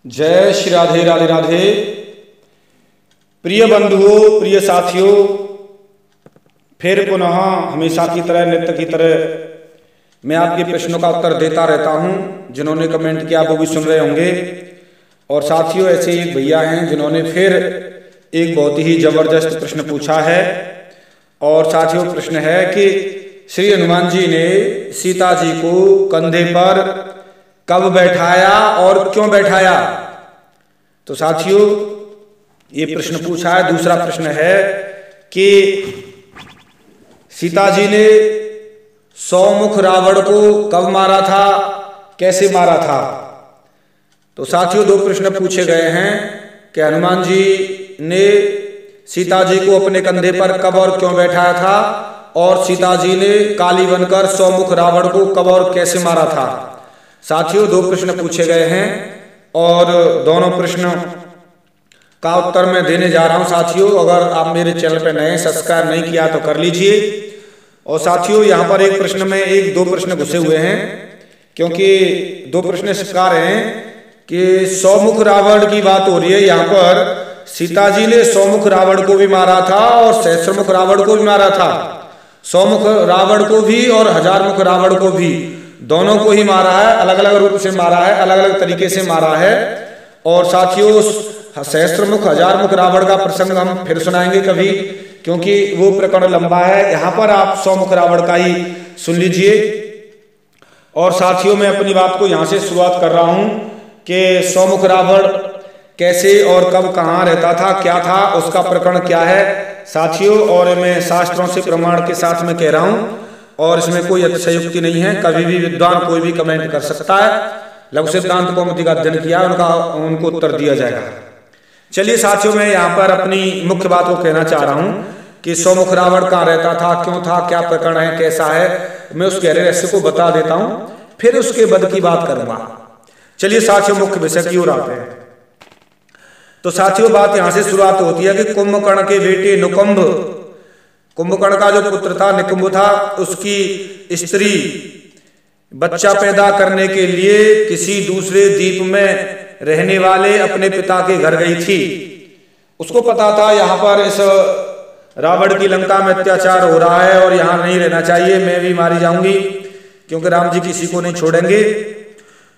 जय श्री राधे राधे राधे। प्रिय बंधुओं, प्रिय साथियों, फिर पुनः हमेशा की तरह, नित्य की तरह मैं आपके प्रश्नों का उत्तर देता रहता हूं। जिन्होंने कमेंट किया वो भी सुन रहे होंगे। और साथियों, ऐसे एक भैया हैं जिन्होंने फिर एक बहुत ही जबरदस्त प्रश्न पूछा है। और साथियों, प्रश्न है कि श्री हनुमान जी ने सीता जी को कंधे पर कब बैठाया और क्यों बैठाया। तो साथियों, ये प्रश्न पूछा है। दूसरा प्रश्न है कि सीता जी ने 100 मुख रावण को कब मारा था, कैसे मारा था। तो साथियों, दो प्रश्न पूछे गए हैं कि हनुमान जी ने सीता जी को अपने कंधे पर कब और क्यों बैठाया था, और सीता जी ने काली बनकर 100 मुख रावण को कब और कैसे मारा था। साथियों, दो प्रश्न पूछे गए हैं और दोनों प्रश्न का उत्तर मैं देने जा रहा हूं। साथियों, अगर आप मेरे चैनल पर नए, सब्सक्राइब नहीं किया तो कर लीजिए। और साथियों, यहाँ पर एक प्रश्न में दो प्रश्न घुसे हुए हैं, क्योंकि दो प्रश्न इस प्रकार हैं कि 100 मुख रावण की बात हो रही है। यहाँ पर सीता जी ने 100 मुख रावण को भी मारा था और सहस्त्र मुख रावण को भी मारा था। 100 मुख रावण को भी और 1000 मुख रावण को भी, दोनों को ही मारा है। अलग अलग रूप से मारा है, अलग अलग तरीके से मारा है। और साथियों, सहस्त्र मुख 1000 मुख रावण का प्रसंग हम फिर सुनाएंगे कभी, क्योंकि वो प्रकरण लंबा है। यहाँ पर आप 100 मुख रावण का ही सुन लीजिए। और साथियों, मैं अपनी बात को यहाँ से शुरुआत कर रहा हूँ कि 100 मुख रावण कैसे और कब कहाँ रहता था, क्या था, उसका प्रकरण क्या है साथियों। और मैं शास्त्रों से प्रमाण के साथ में कह रहा हूँ, और इसमें कोई अतिशयोक्ति नहीं है। कभी भी विद्वान कोई भी कमेंट कर सकता है। लघु सिद्धांत कौमुदी का अध्ययन किया, उनको उत्तर दिया जाएगा। चलिए साथियों, मैं यहाँ पर अपनी मुख्य बात को कहना चाह रहा हूँ कि 100 मुख रावण कहाँ रहता था, क्यों था, क्या प्रकरण है, कैसा है। मैं उस गहरे रहस्य को बता देता हूँ, फिर उसके बाद की बात करूंगा। चलिए साथियों, मुख्य विषय की ओर आते हैं। तो साथियों, बात यहाँ से शुरुआत होती है कि कुंभकर्ण के बेटे निकुंभ, कुंभकर्ण का जो पुत्र था निकुंभ था, उसकी स्त्री बच्चा पैदा करने के लिए किसी दूसरे द्वीप में रहने वाले अपने पिता के घर गई थी। उसको पता था यहाँ पर इस रावण की लंका में अत्याचार हो रहा है और यहाँ नहीं रहना चाहिए, मैं भी मारी जाऊंगी, क्योंकि राम जी किसी को नहीं छोड़ेंगे।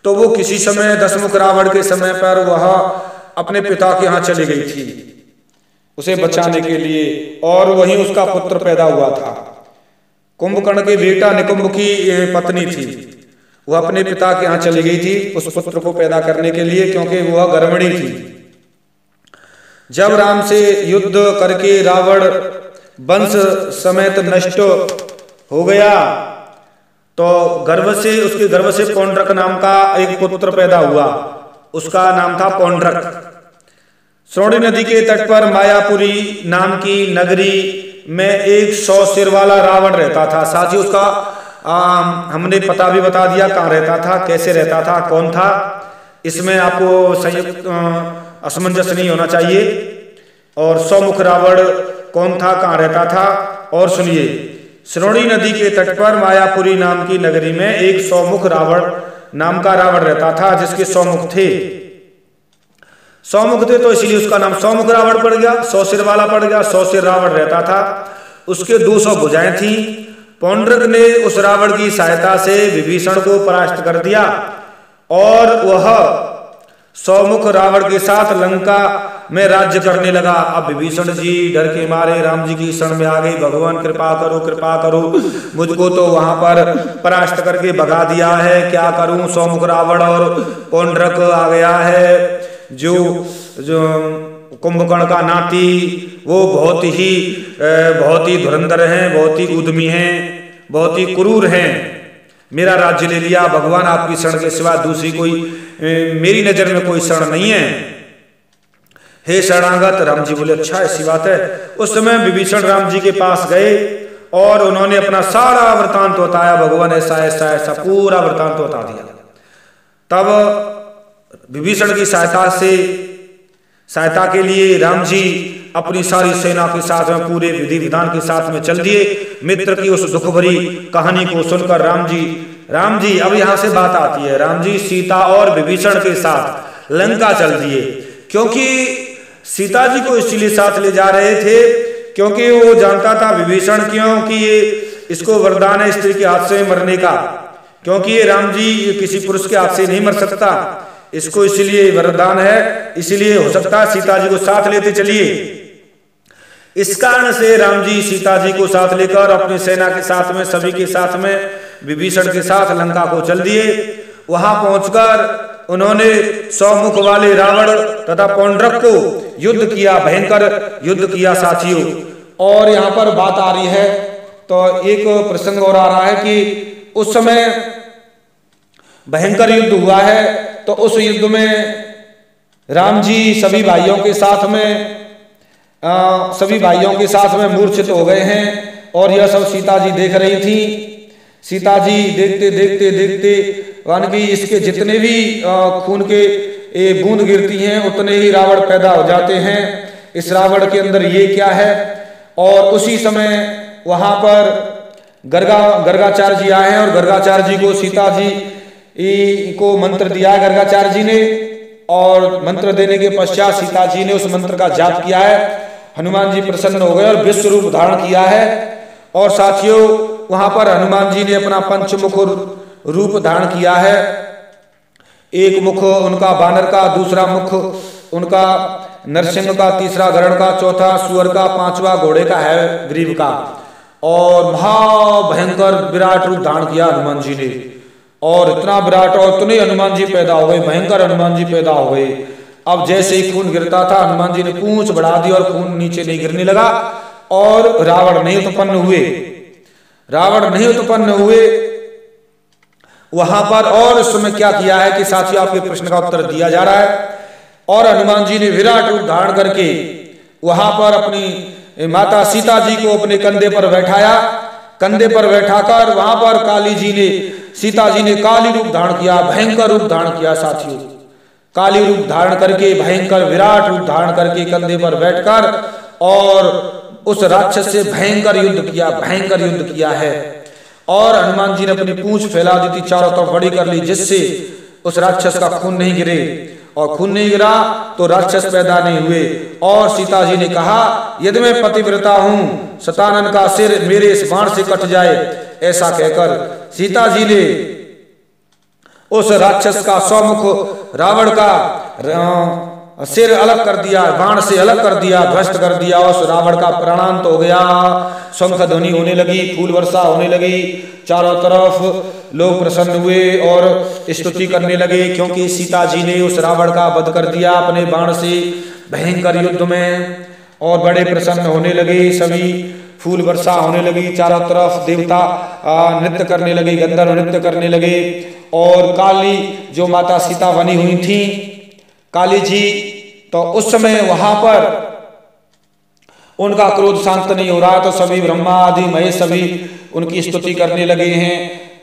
तो वो किसी समय 10 मुख रावण के समय पर वह अपने पिता के यहाँ चली गई थी उसे बचाने के लिए, और वहीं उसका पुत्र पैदा हुआ था। कुंभकर्ण के बेटा निकुंभ की पत्नी थी, वह अपने पिता के यहाँ चली गई थी उस पुत्र को पैदा करने के लिए, क्योंकि वह गर्भिणी थी। जब राम से युद्ध करके रावण वंश समेत नष्ट हो गया, तो उसके गर्भ से पौंड्रक नाम का एक पुत्र पैदा हुआ। उसका नाम था पौंड्रक। श्रोणी नदी के तट पर मायापुरी नाम की नगरी में एक 100 सिर वाला रावण रहता था। साथ ही उसका हमने पता भी बता दिया, कहाँ रहता था, कैसे रहता था, कौन था। इसमें आपको संयुक्त असमंजस नहीं होना चाहिए। और 100 मुख रावण कौन था, कहाँ रहता था, और सुनिए। श्रोणी नदी के तट पर मायापुरी नाम की नगरी में एक 100 मुख रावण नाम का रावण रहता था, जिसके 100 मुख थे। 100 मुख थे तो इसलिए उसका नाम 100 मुख रावण पड़ गया, 100 सिर वाला पड़ गया। 100 सिर रावण रहता था, उसके 200 भुजाएं थी। पौंड्रक ने उस रावण की सहायता से विभीषण को परास्त कर दिया, और वह 100 मुख रावण के साथ लंका में राज्य करने लगा। अब विभीषण जी डर के मारे राम जी की शरण में आ गई, भगवान कृपा करो, कृपा करो, मुझको तो वहां पर परास्त करके भगा दिया है, क्या करूं। 100 मुख रावण और पौंड्रक आ गया है, जो कुंभकर्ण का नाती, वो बहुत ही धुरंधर हैं, बहुत ही उद्यमी हैं, बहुत ही क्रूर हैं। मेरा राज्य ले लिया, भगवान आपकी शरण के सिवा दूसरी कोई मेरी नजर में कोई शरण नहीं है, हे शरणागत। राम जी बोले अच्छा, ऐसी बात है। उस समय विभीषण राम जी के पास गए और उन्होंने अपना सारा वृतांत बताया। भगवान ऐसा ऐसा ऐसा पूरा वृतांत बता दिया। तब विभीषण की सहायता के लिए राम जी अपनी सारी सेना के साथ में, पूरे विधि विधान के साथ में चल दिए। मित्र की उस दुख भरी कहानी को सुनकर राम जी अब यहां से बात आती है, राम जी सीता और विभीषण के साथ लंका चल दिए। क्योंकि सीता जी को इसलिए साथ ले जा रहे थे क्योंकि वो जानता था विभीषण क्योंकि ये इसको वरदान है स्त्री के हाथ से मरने का, क्योंकि ये राम जी किसी पुरुष के हाथ से नहीं मर सकता, इसको इसलिए वरदान है, इसलिए हो सकता है सीता जी को साथ लेते चलिए। इस कारण से राम जी सीता जी को साथ लेकर अपनी सेना के साथ में, सभी के साथ में, विभीषण के साथ लंका को चल दिए। वहां पहुंचकर उन्होंने 100 मुख वाले रावण तथा पौंड्रक को युद्ध किया, भयंकर युद्ध किया साथियों। और यहाँ पर बात आ रही है तो एक प्रसंग और आ रहा है कि उस समय भयंकर युद्ध हुआ है, तो उस युद्ध में राम जी सभी भाइयों के साथ में मूर्छित हो गए हैं। और यह सब सीता जी देख रही थी। सीता जी देखते देखते देखते यानी कि इसके जितने भी खून के बूंद गिरती हैं उतने ही रावण पैदा हो जाते हैं। इस रावण के अंदर ये क्या है। और उसी समय वहां पर गर्गाचार्य जी आए हैं और गर्गाचार्य जी को सीता जी को मंत्र दिया है गर्गाचार्य जी ने। और मंत्र देने के पश्चात सीता जी ने उस मंत्र का जाप किया है। हनुमान जी प्रसन्न हो गए और विश्व रूप धारण किया है। और साथियों वहां पर हनुमान जी ने अपना पंचमुख रूप धारण किया है। एक मुख उनका बानर का, दूसरा मुख उनका नरसिंह का, तीसरा गरुड़ का, चौथा सुअर का, पांचवा घोड़े का है ग्रीव का। और महाभयंकर विराट रूप धारण किया हनुमान जी ने। और इतना विराट और इतने हनुमान जी पैदा हो गए, भयंकर हनुमान जी पैदा हो गए। अब जैसे ही खून गिरता था हनुमान जी ने पूंछ बढ़ा दी और खून नीचे नहीं गिरने लगा और रावण नहीं उत्पन्न हुए वहां पर। और इस समय क्या किया है कि साथियों आपके प्रश्न का उत्तर दिया जा रहा है। और हनुमान जी ने विराट रूप धारण करके वहां पर अपनी माता सीता जी को अपने कंधे पर बैठाकर वहां पर सीता जी ने काली रूप धारण किया, भयंकर रूप धारण किया साथियों। काली रूप धारण करके, भयंकर विराट रूप धारण करके कंधे पर बैठकर और उस राक्षस से भयंकर युद्ध किया है। और हनुमान जी ने अपनी पूंछ फैला दी थी, चारों तरफ बड़ी कर ली, जिससे उस राक्षस का खून नहीं गिरे। और खून नहीं गिरा तो राक्षस पैदा नहीं हुए। और सीता जी ने कहा यदि मैं पतिव्रता हूं, शतानन का सिर मेरे इस बाण से कट जाए। ऐसा कहकर सीता जी ने उस राक्षस का, 100 मुख रावण का सिर अलग कर दिया, बाण से अलग कर दिया, ध्वस्त कर दिया। उस रावण का प्राणांत हो गया। शंख ध्वनि होने लगी, फूल वर्षा होने लगी, चारों तरफ लोग प्रसन्न हुए और स्तुति करने लगे, क्योंकि सीता जी ने उस रावण का वध कर दिया अपने बाण से भयंकर युद्ध में। और बड़े प्रसन्न होने लगे, सभी फूल वर्षा होने लगी, चारों तरफ देवता नृत्य करने लगे, गंधर्व नृत्य करने लगे। और काली जो माता सीता बनी हुई थी, काली जी, तो उस समय वहां पर उनका क्रोध शांत नहीं हो रहा, तो सभी ब्रह्मा आदि महेश सभी उनकी स्तुति करने लगे हैं,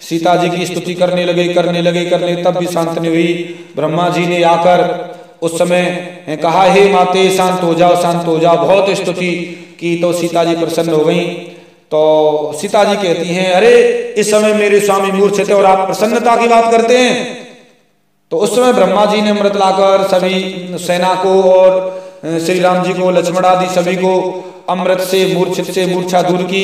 सीता जी की स्तुति करने लगे, तब भी शांत नहीं हुई। ब्रह्मा जी ने आकर उस समय कहा हे माते शांत हो जाओ, बहुत स्तुति की तो सीता जी प्रसन्न हो गई। तो सीता जी कहती हैं अरे इस समय मेरे स्वामी मूर्छित थे और आप प्रसन्नता की बात करते हैं। तो उस समय ब्रह्मा जी ने अमृत लाकर सभी सेना को और श्री राम जी को, लक्ष्मण आदि सभी को अमृत से मूर्छा दूर की,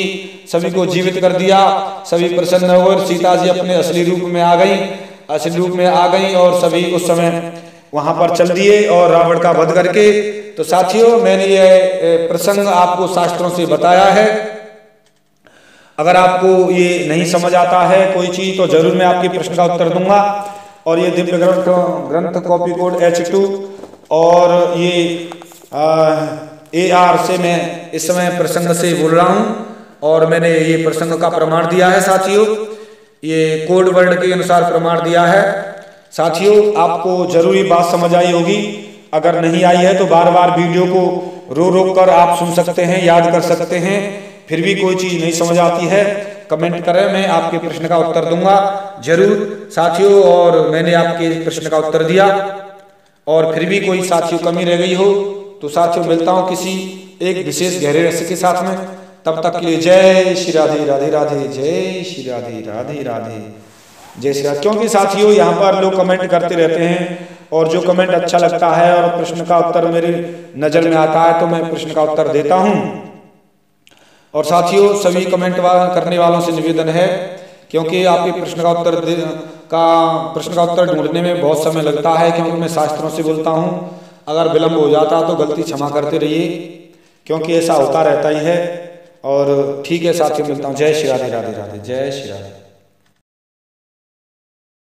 सभी को जीवित कर दिया। सभी प्रसन्न हो और सीता जी अपने असली रूप में आ गई और सभी उस समय वहां पर चल दिए और रावण का वध करके। तो साथियों मैंने ये प्रसंग आपको शास्त्रों से बताया है। अगर आपको ये नहीं समझ आता है कोई चीज तो जरूर मैं आपके प्रश्न का उत्तर दूंगा। और ये दिव्य ग्रंथ कॉपी कोड H2 और ये AR से मैं इस समय प्रसंग से बोल रहा हूं और मैंने ये प्रसंग का प्रमाण दिया है साथियों। ये कोड वर्ड के अनुसार प्रमाण दिया है साथियों। आपको जरूरी बात समझ आई होगी। अगर नहीं आई है तो बार बार वीडियो को रोक कर आप सुन सकते हैं, याद कर सकते हैं। फिर भी कोई चीज नहीं समझ आती है कमेंट करें, मैं आपके प्रश्न का उत्तर दूंगा जरूर साथियों। और मैंने आपके प्रश्न का उत्तर दिया और फिर भी कोई साथियों कमी रह गई हो तो साथियों मिलता हूं किसी एक विशेष गहरे रहस्य के साथ में। तब तक के लिए जय श्री राधे राधे राधे, जय श्री राधे राधे राधे, जय श्री राधे। क्योंकि साथियों यहाँ पर लोग कमेंट करते रहते हैं और जो कमेंट अच्छा लगता है और प्रश्न का उत्तर मेरी नज़र में आता है तो मैं प्रश्न का उत्तर देता हूं। और साथियों, सभी कमेंट करने वालों से निवेदन है, क्योंकि आपके प्रश्न का उत्तर ढूंढने में बहुत समय लगता है, क्योंकि मैं शास्त्रों से बोलता हूं। अगर विलंब हो जाता तो गलती क्षमा करते रहिए, क्योंकि ऐसा होता रहता ही है। और ठीक है साथियों, मिलता हूँ। जय श्री राधे, राधे राधे, जय श्री राधे।